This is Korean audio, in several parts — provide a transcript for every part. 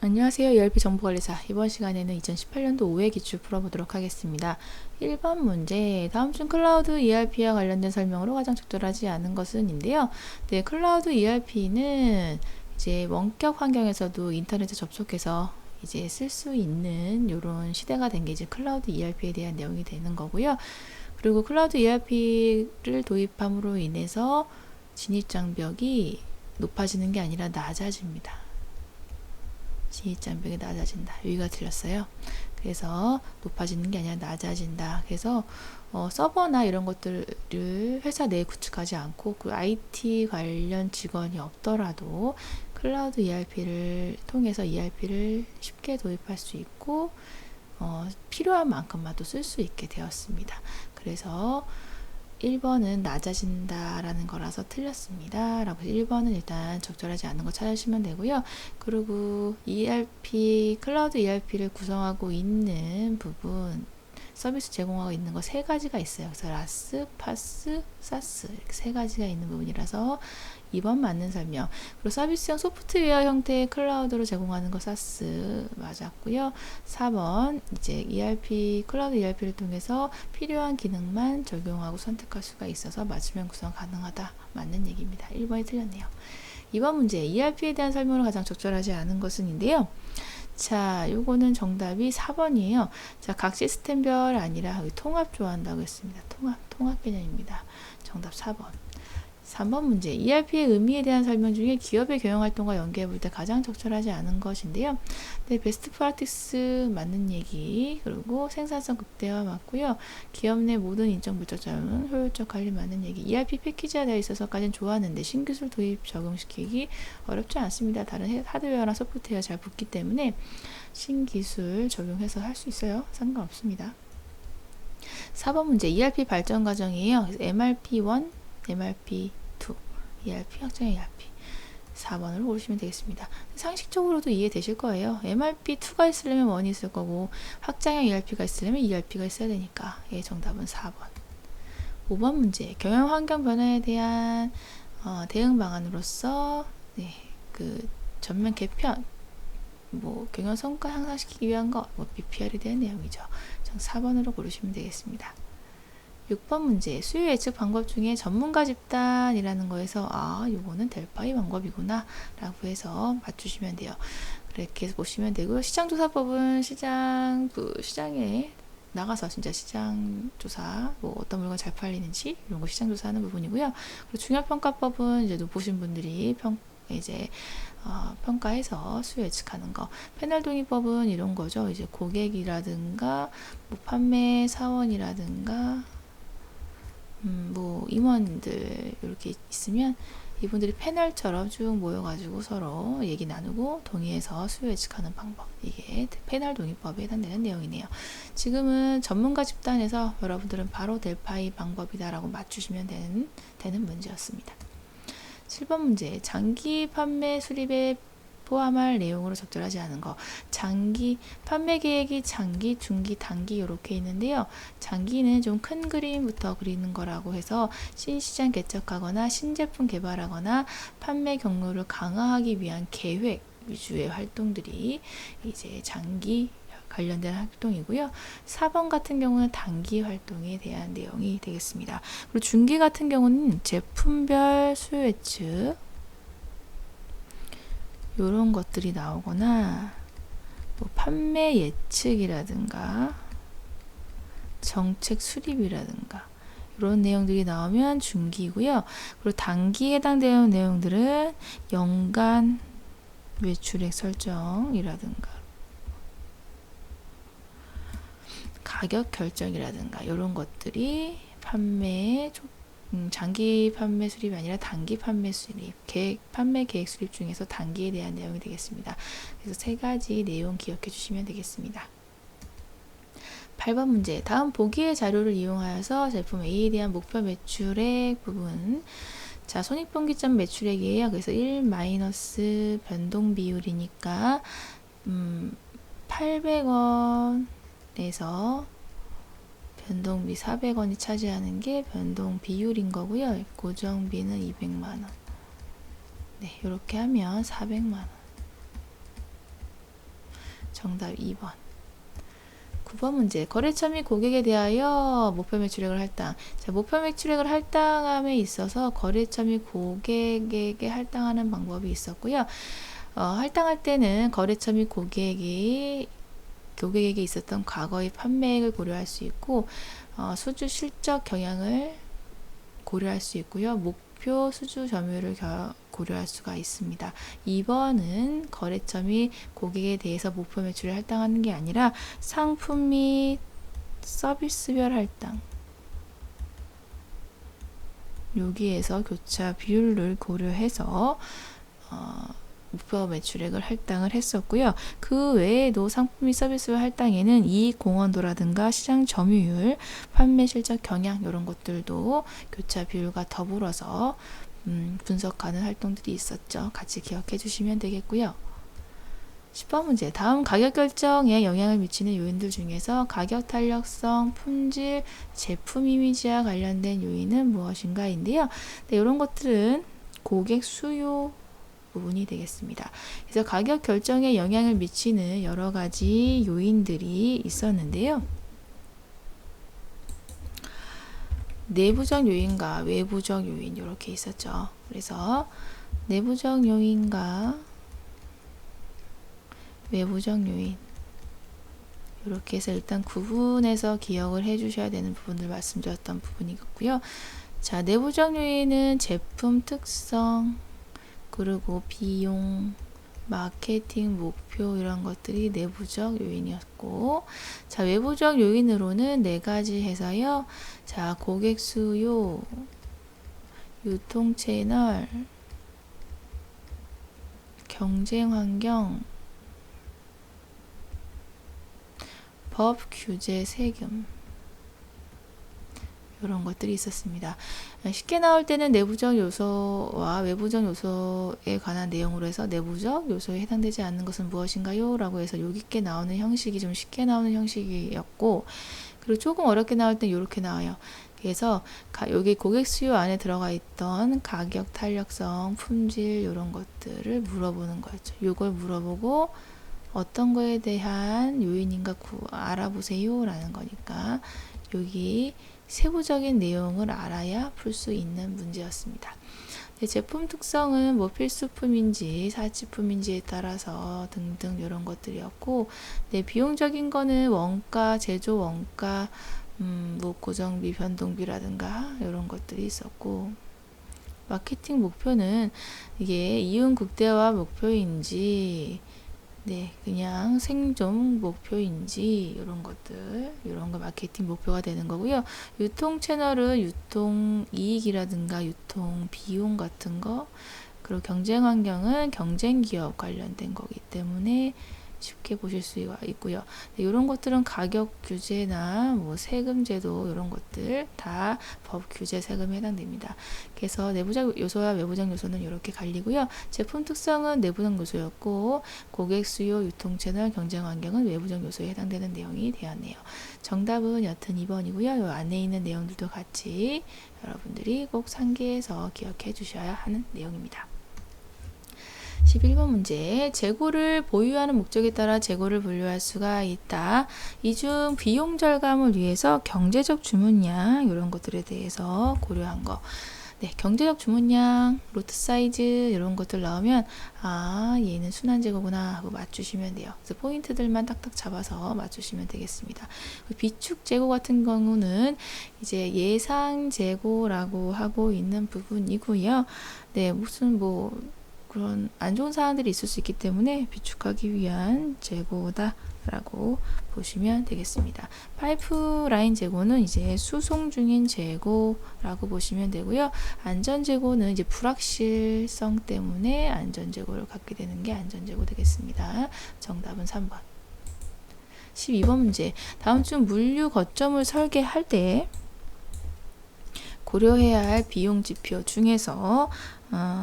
안녕하세요. ERP 정보관리사. 이번 시간에는 2018년도 5회 기출 풀어보도록 하겠습니다. 1번 문제, 다음 중 클라우드 ERP와 관련된 설명으로 가장 적절하지 않은 것은 인데요. 네, 클라우드 ERP는 이제 원격 환경에서도 인터넷에 접속해서 이제 쓸 수 있는 이런 시대가 된 게 이제 클라우드 ERP에 대한 내용이 되는 거고요. 그리고 클라우드 ERP를 도입함으로 인해서 진입장벽이 높아지는 게 아니라 낮아집니다. 진입장벽이 낮아진다. 여기가 틀렸어요. 그래서 높아지는 게 아니라 낮아진다. 그래서 서버나 이런 것들을 회사 내에 구축하지 않고 그 IT 관련 직원이 없더라도 클라우드 ERP를 통해서 ERP를 쉽게 도입할 수 있고 필요한 만큼만 또 쓸 수 있게 되었습니다. 그래서 1번은 낮아진다 라는 거라서 틀렸습니다. 라고 1번은 일단 적절하지 않은 거 찾으시면 되고요. 그리고 ERP, 클라우드 ERP를 구성하고 있는 부분, 서비스 제공하고 있는 거 세 가지가 있어요. 그래서 라스, 파스, 사스 이렇게 세 가지가 있는 부분이라서 2번 맞는 설명. 그리고 서비스형 소프트웨어 형태의 클라우드로 제공하는 거 사스 맞았고요. 4번 이제 ERP, 클라우드 ERP를 통해서 필요한 기능만 적용하고 선택할 수가 있어서 맞춤형 구성 가능하다. 맞는 얘기입니다. 1번이 틀렸네요. 2번 문제, ERP에 대한 설명을 가장 적절하지 않은 것은인데요. 자, 요거는 정답이 4번이에요. 자, 각 시스템별 아니라 통합 좋아한다고 했습니다. 통합 개념입니다. 정답 4번. 3번 문제, ERP의 의미에 대한 설명 중에 기업의 경영활동과 연계해 볼 때 가장 적절하지 않은 것인데요. 네, 베스트 프랙티스 맞는 얘기, 그리고 생산성 극대화 맞고요. 기업 내 모든 인적 물적 자료는 효율적 관리 맞는 얘기. ERP 패키지화 되어 있어서까지는 좋았는데 신기술 도입 적용시키기 어렵지 않습니다. 다른 하드웨어나 소프트웨어 잘 붙기 때문에 신기술 적용해서 할 수 있어요. 상관없습니다. 4번 문제, ERP 발전 과정이에요. MRP1, MRP2, ERP, 확장 ERP 4번으로 고르시면 되겠습니다. 상식적으로도 이해되실 거예요. MRP2가 있으려면 1이 있을 거고 확장형 ERP가 있으려면 ERP가 있어야 되니까 정답은 4번. 5번 문제, 경영 환경 변화에 대한 대응 방안으로서 그 전면 개편, 경영 성과 향상시키기 위한 것, BPR에 대한 내용이죠. 4번으로 고르시면 되겠습니다. 6번 문제, 수요 예측 방법 중에 전문가 집단이라는 거에서 요거는 델파이 방법이구나 라고 해서 맞추시면 돼요. 그렇게 해서 보시면 되고요. 시장조사법은 시장에 나가서 진짜 시장조사, 어떤 물건 잘 팔리는지 이런 거 시장조사하는 부분이고요. 그리고 중요평가법은 이제 보신 분들이 평가해서 수요 예측하는 거. 패널 동의법은 이런 거죠. 이제 고객이라든가 판매 사원이라든가 임원들 이렇게 있으면 이분들이 패널처럼 쭉 모여가지고 서로 얘기 나누고 동의해서 수요 예측하는 방법, 이게 패널 동의법에 해당되는 내용이네요. 지금은 전문가 집단에서 여러분들은 바로 델파이 방법이다라고 맞추시면 되는 문제였습니다. 7번 문제, 장기 판매 수립에 포함할 내용으로 적절하지 않은 거. 장기 판매 계획이 장기, 중기, 단기 이렇게 있는데요. 장기는 좀 큰 그림부터 그리는 거라고 해서 신시장 개척하거나 신제품 개발하거나 판매 경로를 강화하기 위한 계획 위주의 활동들이 이제 장기 관련된 활동이고요. 4번 같은 경우는 단기 활동에 대한 내용이 되겠습니다. 그리고 중기 같은 경우는 제품별 수요 예측 요런 것들이 나오거나 판매 예측이라든가 정책 수립이라든가 이런 내용들이 나오면 중기고요. 그리고 단기에 해당되는 내용들은 연간 매출액 설정이라든가 가격 결정이라든가 이런 것들이 장기 판매 수립이 아니라 단기 판매 수립, 판매 계획 수립 중에서 단기에 대한 내용이 되겠습니다. 그래서 세 가지 내용 기억해 주시면 되겠습니다. 8번 문제, 다음 보기의 자료를 이용하여서 제품 A에 대한 목표 매출액 부분. 자, 손익분기점 매출액이에요. 그래서 1 마이너스 변동 비율이니까 800원에서 변동비 400원이 차지하는 게 변동 비율인 거고요. 고정비는 200만원. 네, 이렇게 하면 400만원. 정답 2번. 9번 문제. 거래처 및 고객에 대하여 목표 매출액을 할당. 자, 목표 매출액을 할당함에 있어서 거래처 및 고객에게 할당하는 방법이 있었고요. 할당할 때는 거래처 및 고객에게 있었던 과거의 판매액을 고려할 수 있고, 수주 실적 경향을 고려할 수 있고요. 목표 수주 점유율을 고려할 수가 있습니다. 2번은 거래처 및 고객에 대해서 목표 매출을 할당하는 게 아니라 상품 및 서비스별 할당. 여기에서 교차 비율을 고려해서 목표 매출액을 할당을 했었고요. 그 외에도 상품 및 서비스별 할당에는 이익 공헌도라든가 시장 점유율, 판매 실적 경향 이런 것들도 교차 비율과 더불어서 분석하는 활동들이 있었죠. 같이 기억해 주시면 되겠고요. 10번 문제. 다음 가격 결정에 영향을 미치는 요인들 중에서 가격 탄력성, 품질, 제품 이미지와 관련된 요인은 무엇인가인데요. 네, 이런 것들은 고객 수요 부분이 되겠습니다. 그래서 가격 결정에 영향을 미치는 여러 가지 요인들이 있었는데요. 내부적 요인과 외부적 요인 이렇게 있었죠. 그래서 내부적 요인과 외부적 요인 이렇게 해서 일단 구분해서 기억을 해 주셔야 되는 부분들 말씀드렸던 부분이겠고요. 자, 내부적 요인은 제품 특성, 그리고 비용, 마케팅 목표 이런 것들이 내부적 요인이었고, 자, 외부적 요인으로는 네 가지 해서요. 자, 고객 수요, 유통 채널, 경쟁 환경, 법, 규제, 세금 이런 것들이 있었습니다. 쉽게 나올 때는 내부적 요소와 외부적 요소에 관한 내용으로 해서 내부적 요소에 해당되지 않는 것은 무엇인가요? 라고 해서 여기 있게 나오는 형식이 좀 쉽게 나오는 형식이었고, 그리고 조금 어렵게 나올 땐 이렇게 나와요. 그래서 여기 고객 수요 안에 들어가 있던 가격 탄력성, 품질 이런 것들을 물어보는 거였죠. 이걸 물어보고 어떤 거에 대한 요인인가 알아보세요 라는 거니까 여기 세부적인 내용을 알아야 풀 수 있는 문제였습니다. 제품 특성은 뭐 필수품인지 사치품인지에 따라서 등등 이런 것들이었고, 비용적인 거는 원가, 제조 원가, 뭐 고정비, 변동비라든가 이런 것들이 있었고, 마케팅 목표는 이게 이윤 극대화 목표인지 그냥 생존 목표인지 이런 것들, 이런 거 마케팅 목표가 되는 거고요. 유통 채널은 유통 이익이라든가 유통 비용 같은 거, 그리고 경쟁 환경은 경쟁 기업 관련된 거기 때문에 쉽게 보실 수가 있고요. 이런 것들은 가격 규제나 뭐 세금 제도 이런 것들 다 법 규제 세금에 해당됩니다. 그래서 내부적 요소와 외부적 요소는 이렇게 갈리고요. 제품 특성은 내부적 요소였고, 고객 수요, 유통 채널, 경쟁 환경은 외부적 요소에 해당되는 내용이 되었네요. 정답은 여튼 2번이고요. 이 안에 있는 내용들도 같이 여러분들이 꼭 상기해서 기억해 주셔야 하는 내용입니다. 11번 문제. 재고를 보유하는 목적에 따라 재고를 분류할 수가 있다. 이 중 비용 절감을 위해서 경제적 주문량 이런 것들에 대해서 고려한 거. 경제적 주문량, 로트 사이즈 이런 것들 나오면 얘는 순환 재고구나 하고 맞추시면 돼요. 그래서 포인트들만 딱딱 잡아서 맞추시면 되겠습니다. 비축 재고 같은 경우는 이제 예상 재고라고 하고 있는 부분이고요. 무슨 그런 안 좋은 사항들이 있을 수 있기 때문에 비축하기 위한 재고다 라고 보시면 되겠습니다. 파이프라인 재고는 이제 수송 중인 재고라고 보시면 되고요. 안전 재고는 이제 불확실성 때문에 안전 재고를 갖게 되는 게 안전 재고 되겠습니다. 정답은 3번. 12번 문제. 다음 중 물류 거점을 설계할 때 고려해야 할 비용 지표 중에서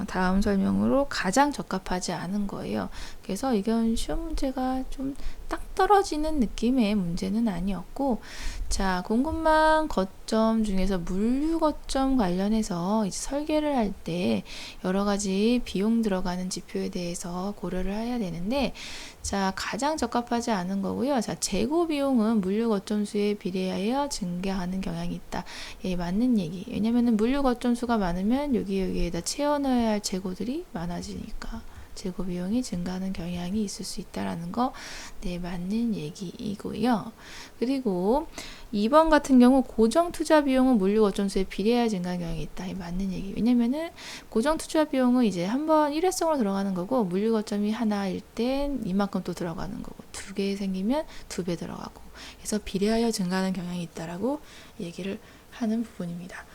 다음 설명으로 가장 적합하지 않은 거예요. 그래서 이건 시험 문제가 좀 딱 떨어지는 느낌의 문제는 아니었고, 자, 공급망 거점 중에서 물류 거점 관련해서 이제 설계를 할 때 여러 가지 비용 들어가는 지표에 대해서 고려를 해야 되는데, 자, 가장 적합하지 않은 거고요. 자, 재고 비용은 물류 거점 수에 비례하여 증가하는 경향이 있다. 예, 맞는 얘기. 왜냐면은 물류 거점 수가 많으면 여기에다 채워 넣어야 할 재고들이 많아지니까 재고 비용이 증가하는 경향이 있을 수 있다라는 거, 네, 맞는 얘기이고요. 그리고 2번 같은 경우 고정 투자 비용은 물류 거점 수에 비례하여 증가하는 경향이 있다. 이 맞는 얘기. 왜냐면은 고정 투자 비용은 이제 한번 일회성으로 들어가는 거고, 물류 거점이 하나일 땐 이만큼 또 들어가는 거고, 2개 생기면 2배 들어가고, 그래서 비례하여 증가하는 경향이 있다라고 얘기를 하는 부분입니다.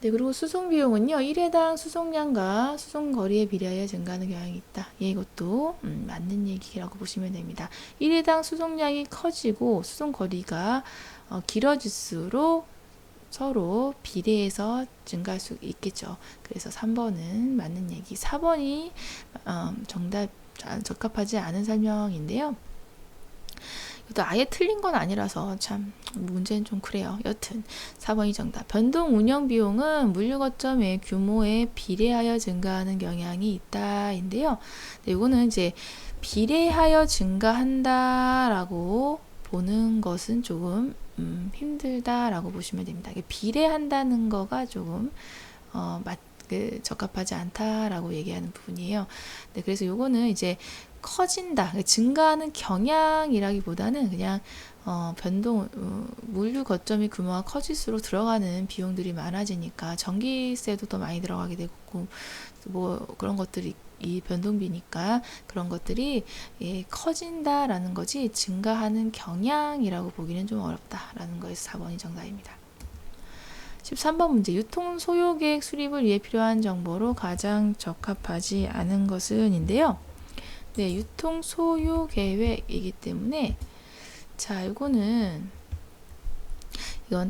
네, 그리고 수송 비용은요, 1회당 수송량과 수송 거리에 비례하여 증가하는 경향이 있다. 예, 이것도 맞는 얘기라고 보시면 됩니다. 1회당 수송량이 커지고 수송 거리가 길어질수록 서로 비례해서 증가할 수 있겠죠. 그래서 3번은 맞는 얘기. 4번이 정답 적합하지 않은 설명인데요. 또 아예 틀린 건 아니라서 참 문제는 좀 그래요. 여튼 4번이 정답. 변동 운영 비용은 물류 거점의 규모에 비례하여 증가하는 경향이 있다인데요. 네, 이거는 이제 비례하여 증가한다라고 보는 것은 조금 힘들다라고 보시면 됩니다. 비례한다는 거가 조금 적합하지 않다라고 얘기하는 부분이에요. 네, 그래서 요거는 이제 커진다, 증가하는 경향이라기보다는 그냥 물류 거점이 규모가 커질수록 들어가는 비용들이 많아지니까 전기세도 더 많이 들어가게 되고 뭐 그런 것들이 이 변동비니까 그런 것들이 커진다라는 거지 증가하는 경향이라고 보기는 좀 어렵다라는 거에서 4번이 정답입니다. 13번 문제. 유통 소요 계획 수립을 위해 필요한 정보로 가장 적합하지 않은 것은 인데요. 네, 유통 소요 계획이기 때문에 자, 이건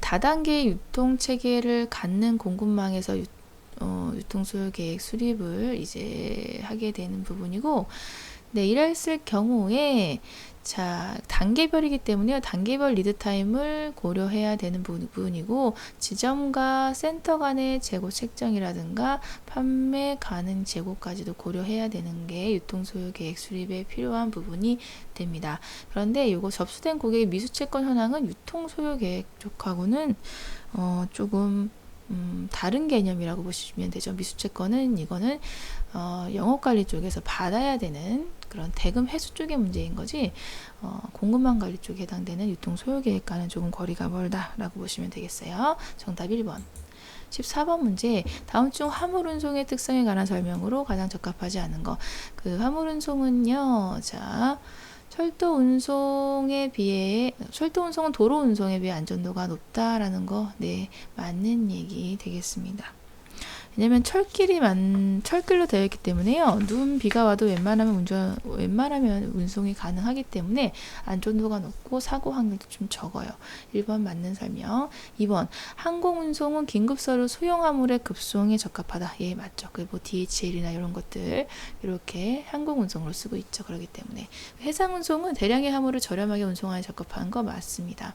다단계 유통 체계를 갖는 공급망에서 유통 소요 계획 수립을 이제 하게 되는 부분이고, 네, 이랬을 경우에 자, 단계별이기 때문에 단계별 리드 타임을 고려해야 되는 부분이고, 지점과 센터 간의 재고 책정이라든가 판매 가능 재고까지도 고려해야 되는 게 유통 소요 계획 수립에 필요한 부분이 됩니다. 그런데 이거 접수된 고객의 미수채권 현황은 유통 소요 계획 쪽하고는 조금 다른 개념이라고 보시면 되죠. 미수채권은 이거는 영업관리 쪽에서 받아야 되는 그런 대금 회수 쪽의 문제인 거지, 공급망 관리 쪽에 해당되는 유통 소요 계획과는 조금 거리가 멀다라고 보시면 되겠어요. 정답 1번. 14번 문제. 다음 중 화물 운송의 특성에 관한 설명으로 가장 적합하지 않은 거. 그 화물 운송은요, 자, 철도 운송은 도로 운송에 비해 안전도가 높다라는 거, 네, 맞는 얘기 되겠습니다. 왜냐면 철길로 되어 있기 때문에요. 눈, 비가 와도 웬만하면 운송이 가능하기 때문에 안전도가 높고 사고 확률도 좀 적어요. 1번 맞는 설명. 2번 항공 운송은 긴급 서류 소형 화물의 급송에 적합하다. 예, 맞죠. 그 뭐 DHL이나 이런 것들 이렇게 항공 운송으로 쓰고 있죠. 그렇기 때문에 해상 운송은 대량의 화물을 저렴하게 운송하는 적합한 거 맞습니다.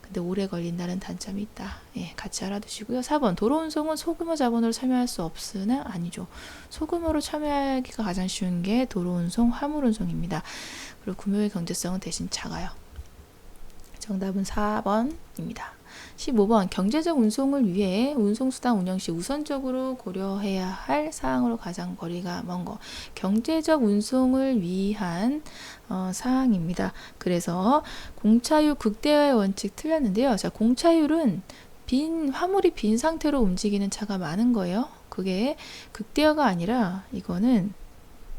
근데 오래 걸린다는 단점이 있다. 예, 같이 알아두시고요. 4번 도로 운송은 소규모 자본으로 참여할 수 없으나 아니죠. 소규모로 참여하기가 가장 쉬운 게 도로 운송, 화물 운송입니다. 그리고 구매의 경제성은 대신 작아요. 정답은 4번입니다. 15번 경제적 운송을 위해 운송수단 운영 시 우선적으로 고려해야 할 사항으로 가장 거리가 먼 거. 경제적 운송을 위한 사항입니다. 그래서 공차율 극대화의 원칙 틀렸는데요. 자, 공차율은 화물이 빈 상태로 움직이는 차가 많은 거예요. 그게 극대화가 아니라 이거는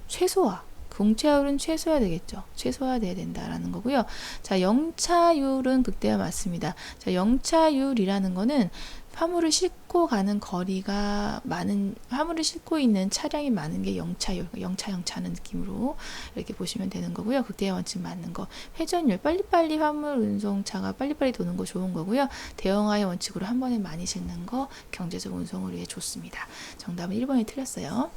최소화. 공차율은 최소화 되겠죠. 최소화돼야 된다라는 거고요. 자, 영차율은 극대화 맞습니다. 자, 영차율이라는 거는 화물을 싣고 가는 거리가 많은, 화물을 싣고 있는 차량이 많은 게 영차율, 영차하는 느낌으로 이렇게 보시면 되는 거고요. 극대화 원칙 맞는 거. 회전율, 빨리빨리 화물 운송차가 빨리빨리 도는 거 좋은 거고요. 대형화의 원칙으로 한 번에 많이 싣는 거 경제적 운송을 위해 좋습니다. 정답은 1번이 틀렸어요.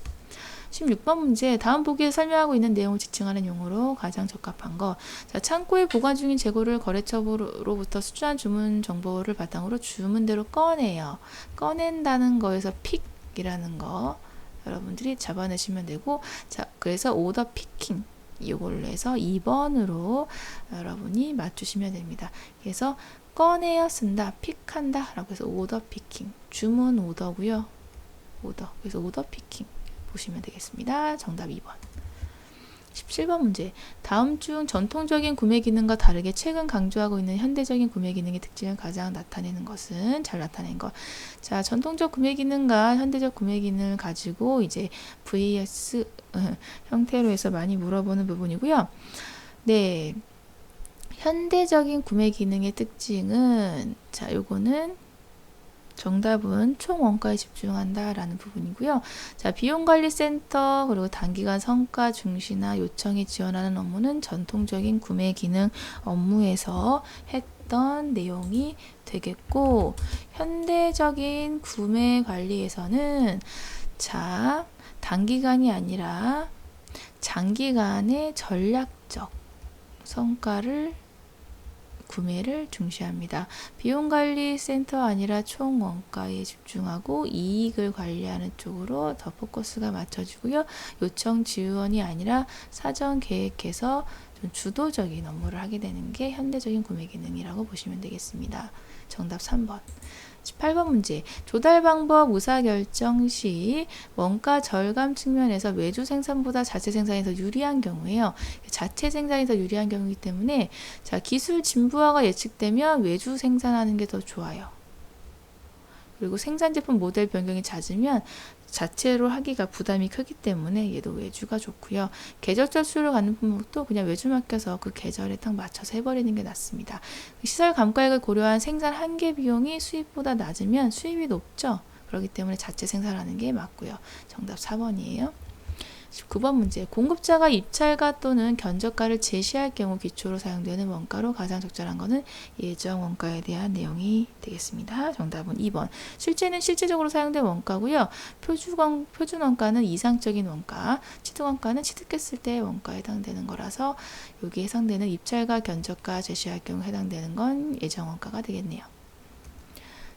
16번 문제, 다음 보기에 설명하고 있는 내용을 지칭하는 용어로 가장 적합한 거. 자, 창고에 보관 중인 재고를 거래처로부터 수주한 주문 정보를 바탕으로 주문대로 꺼내요. 꺼낸다는 거에서 픽이라는 거 여러분들이 잡아내시면 되고, 자, 그래서 오더 피킹 이걸로 해서 2번으로 여러분이 맞추시면 됩니다. 그래서 꺼내어 쓴다, 픽한다 라고 해서 오더 피킹, 주문 오더고요. 오더, 그래서 오더 피킹 보시면 되겠습니다. 정답 2번. 17번 문제. 다음 중 전통적인 구매 기능과 다르게 최근 강조하고 있는 현대적인 구매 기능의 특징을 가장 나타내는 것은? 잘 나타낸 것. 자, 전통적 구매 기능과 현대적 구매 기능을 가지고 이제 VS 형태로 해서 많이 물어보는 부분이고요. 네. 현대적인 구매 기능의 특징은, 자, 요거는 정답은 총 원가에 집중한다 라는 부분이고요. 자, 비용관리센터 그리고 단기간 성과 중시나 요청에 지원하는 업무는 전통적인 구매 기능 업무에서 했던 내용이 되겠고, 현대적인 구매 관리에서는 자, 단기간이 아니라 장기간의 전략적 성과를 구매를 중시합니다. 비용관리센터 아니라 총 원가에 집중하고 이익을 관리하는 쪽으로 더 포커스가 맞춰지고요. 요청 지원이 아니라 사전 계획해서 좀 주도적인 업무를 하게 되는 게 현대적인 구매 기능이라고 보시면 되겠습니다. 정답 3번. 18번 문제. 조달 방법 의사결정 시 원가 절감 측면에서 외주 생산보다 자체 생산이 더 유리한 경우에요. 자체 생산이 더 유리한 경우이기 때문에, 자, 기술 진부화가 예측되면 외주 생산하는 게 더 좋아요. 그리고 생산 제품 모델 변경이 잦으면 자체로 하기가 부담이 크기 때문에 얘도 외주가 좋고요. 계절적 수요를 갖는 품목도 그냥 외주 맡겨서 그 계절에 딱 맞춰서 해버리는 게 낫습니다. 시설 감가액을 고려한 생산 한계 비용이 수입보다 낮으면 수입이 높죠. 그렇기 때문에 자체 생산하는 게 맞고요. 정답 4번이에요. 19번 문제. 공급자가 입찰가 또는 견적가를 제시할 경우 기초로 사용되는 원가로 가장 적절한 것은 예정 원가에 대한 내용이 되겠습니다. 정답은 2번. 실제는 실제적으로 사용된 원가고요. 표준 원가는 이상적인 원가, 취득 원가는 취득했을 때의 원가에 해당되는 거라서 여기에 해당되는 입찰가, 견적가 제시할 경우 해당되는 건 예정 원가가 되겠네요.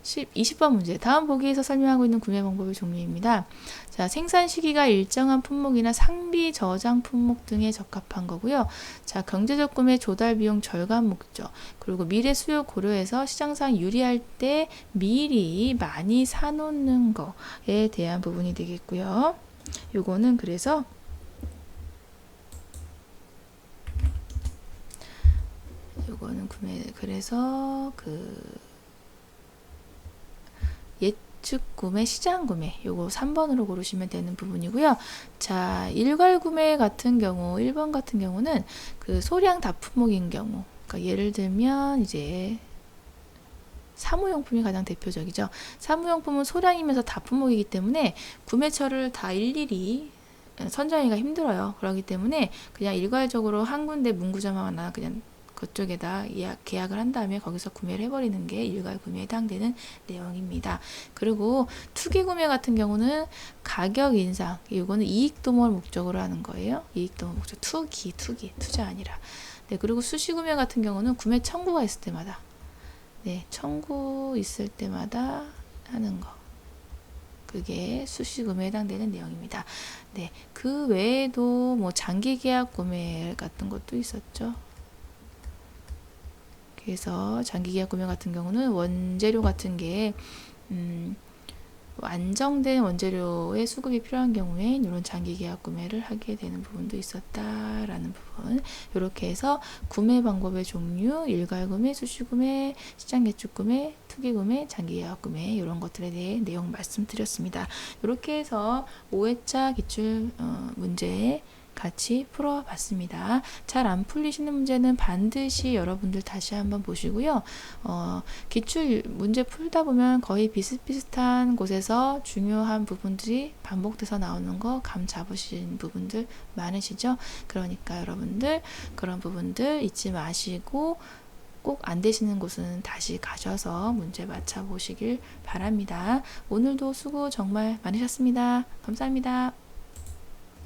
20번 문제. 다음 보기에서 설명하고 있는 구매 방법의 종류입니다. 자, 생산 시기가 일정한 품목이나 상비 저장 품목 등에 적합한 거고요. 자, 경제적 구매 조달 비용 절감 목적, 그리고 미래 수요 고려해서 시장상 유리할 때 미리 많이 사놓는 거에 대한 부분이 되겠고요. 요거는 그래서 그래서 예측 구매, 시장 구매, 요거 3번으로 고르시면 되는 부분이고요. 자, 일괄 구매 같은 경우, 1번 같은 경우는 그 소량 다품목인 경우, 그러니까 예를 들면 이제 사무용품이 가장 대표적이죠. 사무용품은 소량이면서 다품목이기 때문에 구매처를 다 일일이 선정하기가 힘들어요. 그렇기 때문에 그냥 일괄적으로 한 군데 문구점 하나 그냥 그쪽에다 계약을 한 다음에 거기서 구매를 해버리는 게 일괄 구매에 해당되는 내용입니다. 그리고 투기 구매 같은 경우는 가격 인상, 이거는 이익 도모를 목적으로 하는 거예요. 이익 도모 목적, 투자 아니라. 네, 그리고 수시 구매 같은 경우는 구매 청구가 있을 때마다, 네, 청구 있을 때마다 하는 거. 그게 수시 구매에 해당되는 내용입니다. 네, 그 외에도 뭐 장기 계약 구매 같은 것도 있었죠. 그래서 장기 계약 구매 같은 경우는 원재료 같은 게 안정된 원재료의 수급이 필요한 경우에 이런 장기 계약 구매를 하게 되는 부분도 있었다라는 부분. 이렇게 해서 구매 방법의 종류, 일괄 구매, 수시 구매, 시장 예측 구매, 투기 구매, 장기 계약 구매, 이런 것들에 대해 내용 말씀드렸습니다. 이렇게 해서 5회차 기출 문제 같이 풀어봤습니다. 잘 안 풀리시는 문제는 반드시 여러분들 다시 한번 보시고요. 기출 문제 풀다 보면 거의 비슷비슷한 곳에서 중요한 부분들이 반복돼서 나오는 거 감 잡으신 부분들 많으시죠? 그러니까 여러분들 그런 부분들 잊지 마시고 꼭 안 되시는 곳은 다시 가셔서 문제 맞춰보시길 바랍니다. 오늘도 수고 정말 많으셨습니다. 감사합니다.